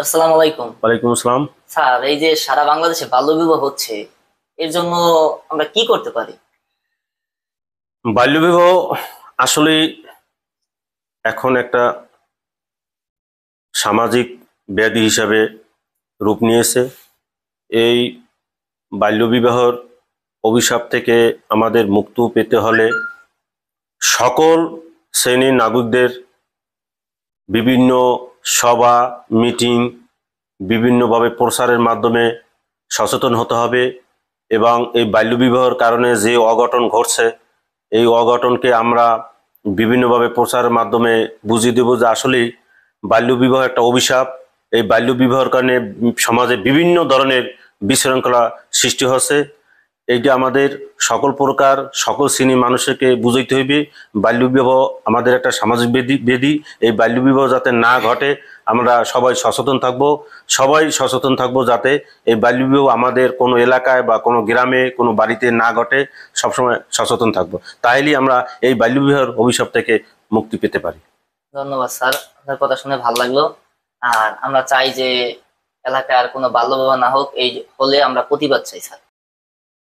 আসসালামু আলাইকুম। ওয়ালাইকুম আসসালাম। স্যার, এই যে সারা বাংলাদেশে বাল্যবিবাহ হচ্ছে, এর জন্য আমরা কি করতে পারি? বাল্যবিবাহ আসলে এখন একটা সামাজিক ব্যাধি হিসাবে রূপ নিয়েছে। এই বাল্যবিবাহর অভিশাপ থেকে আমাদের মুক্তি পেতে হলে সকল শ্রেণীর নাগরিকদের বিভিন্ন সভা, মিটিং, বিভিন্নভাবে প্রচারের মাধ্যমে সচেতন হতে হবে এবং এই বাল্যবিবাহের কারণে যে অঘটন ঘটছে এই অঘটনকে আমরা বিভিন্নভাবে প্রচারের মাধ্যমে বুঝিয়ে দেব যে আসলেই বাল্যবিবাহ একটা অভিশাপ। এই বাল্যবিবাহের কারণে সমাজে বিভিন্ন ধরনের বিশৃঙ্খলা সৃষ্টি হচ্ছে। এইটা আমাদের সকল প্রকার সকল শ্রেণীর মানুষকে বুঝাইতে হইবে। বাল্যবিবাহ আমাদের একটা সামাজিক ব্যাধি। এই বাল্যবিবাহ যাতে না ঘটে আমরা সবাই সচেতন থাকব। সবাই সচেতন থাকব যাতে এই বাল্যবিবাহ আমাদের কোনো এলাকায় বা কোনো গ্রামে কোনো বাড়িতে না ঘটে। সবসময় সচেতন থাকব, তাইলেই আমরা এই বাল্যবিবাহের অভিশাপ থেকে মুক্তি পেতে পারি। ধন্যবাদ স্যার, আপনার কথা শুনে ভালো লাগলো। আর আমরা চাই যে এলাকায় আর কোনো বাল্যবিবাহ না হোক, এই হলে আমরা প্রতিবাদ চাই স্যার।